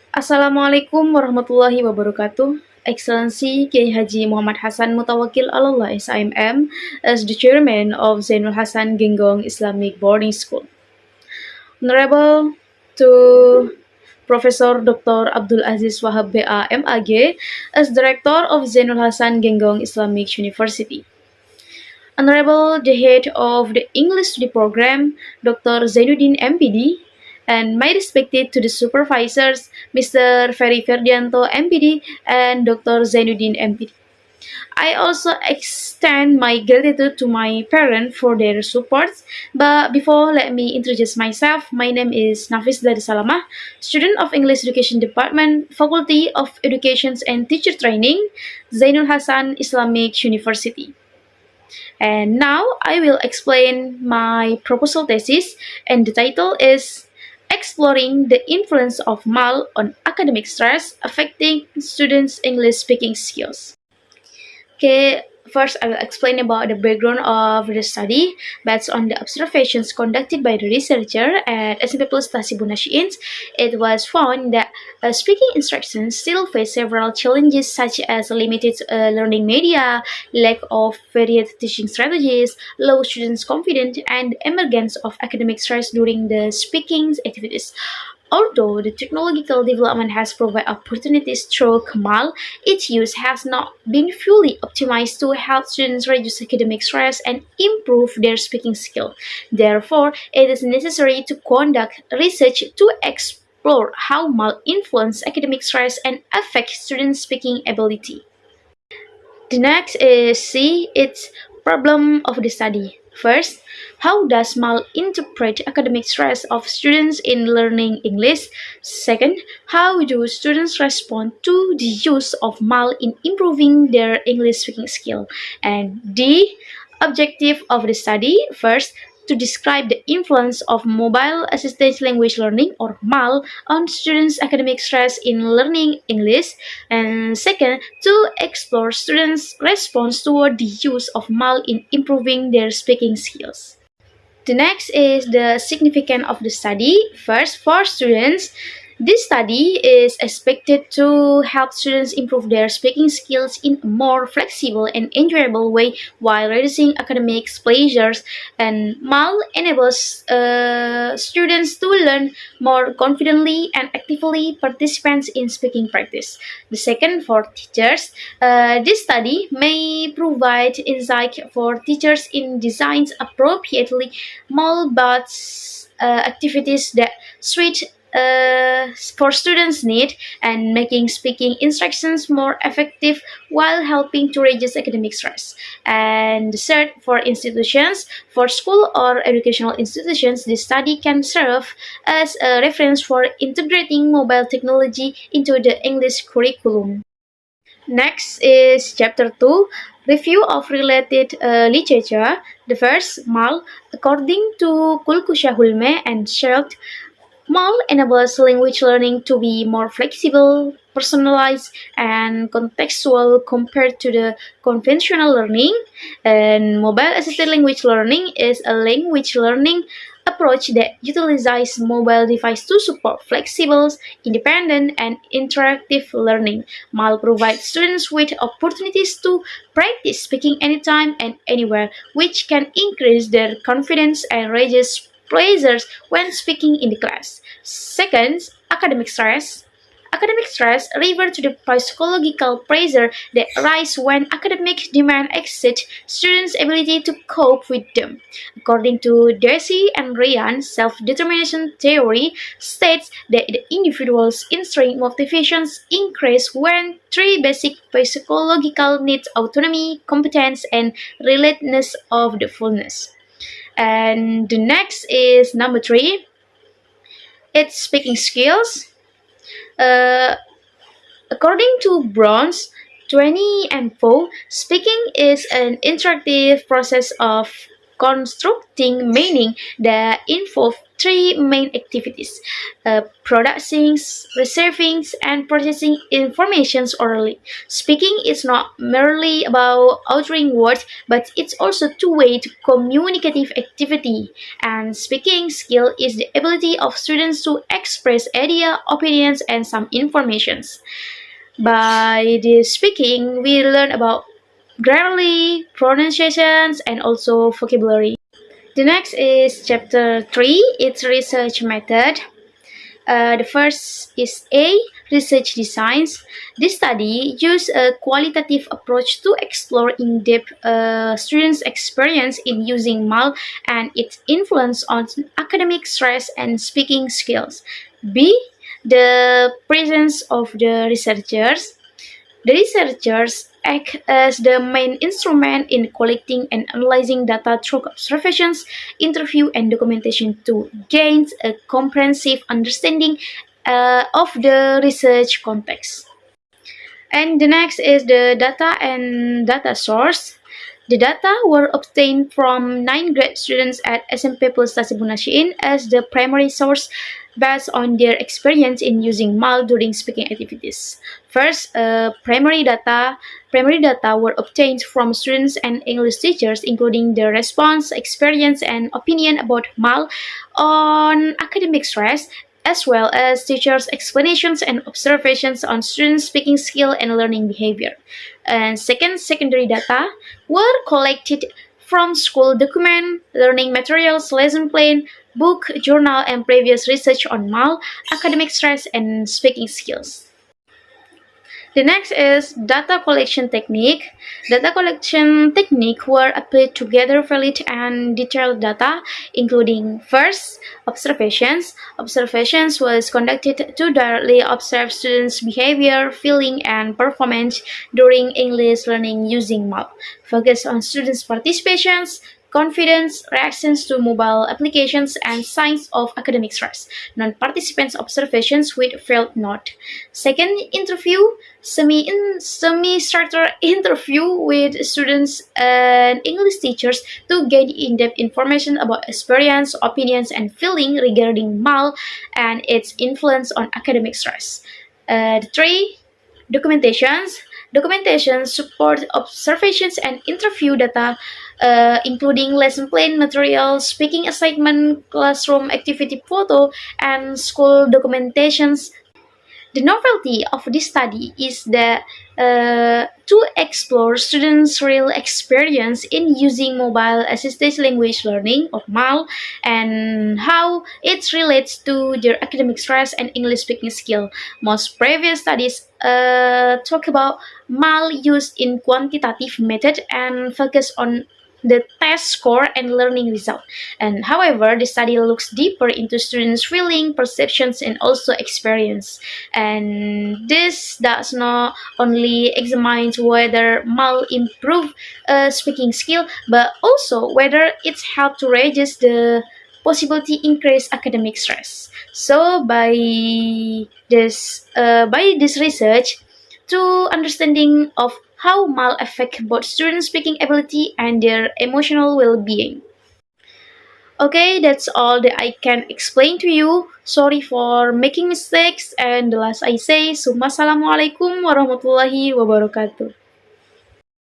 Assalamualaikum warahmatullahi wabarakatuh. Excellency Kiai Haji Muhammad Hasan Mutawakil Allah SIMM as the chairman of Zainul Hasan Genggong Islamic Boarding School. Honorable to Professor Dr. Abdul Aziz Wahab BA MAG as director of Zainul Hasan Genggong Islamic University. Honorable the head of the English Study Program, Dr. Zainuddin MPD, and my respected to the supervisors, Mr. Ferry Ferdianto MPD and Dr. Zainuddin MPD. I also extend my gratitude to my parents for their support. But before, let me introduce myself. My name is Nafis Salamah, student of English Education Department, Faculty of Education and Teacher Training, Zainul Hasan Islamic University. And now I will explain my proposal thesis, and the title is Exploring the Influence of MAL on Academic Stress Affecting Students' English Speaking Skills. Okay, first I will explain about the background of the study. Based on the observations conducted by the researcher at SMP Plus Tasibunashiins, it was found that speaking instructions still face several challenges such as limited learning media, lack of varied teaching strategies, low students' confidence, and emergence of academic stress during the speaking activities. Although the technological development has provided opportunities through Kamal, its use has not been fully optimized to help students reduce academic stress and improve their speaking skill. Therefore, it is necessary to conduct research to explore how MAL influence academic stress and affect students' speaking ability. The next is C. Its problem of the study. First, how does MAL interpret academic stress of students in learning English? Second, how do students respond to the use of MAL in improving their English speaking skill? And D, objective of the study. First, to describe the influence of mobile assisted language learning or MAL on students' academic stress in learning English, and second, to explore students' response toward the use of MAL in improving their speaking skills. The next is the significance of the study. First, for students, this study is expected to help students improve their speaking skills in a more flexible and enjoyable way while reducing academic pleasures. And MAL enables students to learn more confidently and actively participate in speaking practice. The second, for teachers, this study may provide insight for teachers in designs appropriately MAL but activities that suit for students' need and making speaking instructions more effective while helping to reduce academic stress. And third, for institutions, for school or educational institutions, this study can serve as a reference for integrating mobile technology into the English curriculum. Next is chapter 2, review of related literature. The first, MAL, according to Kulkushahulme and Schelt, MAL enables language learning to be more flexible, personalized, and contextual compared to the conventional learning. And mobile assisted language learning is a language learning approach that utilizes mobile device to support flexible, independent, and interactive learning. MAL provides students with opportunities to practice speaking anytime and anywhere, which can increase their confidence and reduce pleasures when speaking in the class. Second, academic stress. Academic stress refers to the psychological pressure that arises when academic demand exceeds students' ability to cope with them. According to Daris and Ryan, self-determination theory states that the individual's intrinsic motivations increase when three basic psychological needs autonomy, competence, and relatedness of the fullness. And the next is number three. It's speaking skills. Uh, According to Bronze 20 and 4, speaking is an interactive process of constructing meaning that involve three main activities: producing, reserving, and processing information orally. Speaking is not merely about uttering words, but it's also two-way to communicative activity. And speaking skill is the ability of students to express idea, opinions, and some informations. By this speaking, we learn about grammar, pronunciations, and also vocabulary. The next is chapter 3, it's research method. The first is A, research designs. This study used a qualitative approach to explore in depth students' experience in using MAL and its influence on academic stress and speaking skills. B, the presence of the researchers. The researchers act as the main instrument in collecting and analyzing data through observations, interview, and documentation to gain a comprehensive understanding of the research context. And the next is the data and data source. The data were obtained from 9 grad students at SMP Plus Tasibunashiin as the primary source based on their experience in using MAL during speaking activities. First, primary data. Primary data were obtained from students and English teachers, including their response, experience, and opinion about MAL on academic stress, as well as teachers' explanations and observations on students' speaking skill and learning behavior. And second, secondary data were collected from school document, learning materials, lesson plan, book, journal, and previous research on MAL, academic stress, and speaking skills. The next is data collection technique. Data collection technique were applied to gather valid and detailed data, including first, observations. Observations was conducted to directly observe students' behavior, feeling, and performance during English learning using MAP. Focus on students' participations, confidence, reactions to mobile applications, and signs of academic stress. Non-participants' observations with field note. Second, interview, semi-structured interview with students and English teachers to gain in-depth information about experience, opinions, and feeling regarding MAL and its influence on academic stress. Three, documentations. Documentation support observations and interview data, including lesson plan materials, speaking assignment, classroom activity photo, and school documentations. The novelty of this study is that to explore students' real experience in using mobile assisted language learning or MAL and how it relates to their academic stress and English speaking skill. Most previous studies talk about MAL used in quantitative method and focus on the test score and learning result. And however, the study looks deeper into students' feeling, perceptions, and also experience. And this does not only examine whether MAL improve speaking skill, but also whether it's help to reduce the possibility increase academic stress. So by this research, to understanding of how MAL affect both students' speaking ability and their emotional well-being. Okay, that's all that I can explain to you. Sorry for making mistakes. And the last I say, Assalamualaikum warahmatullahi wabarakatuh.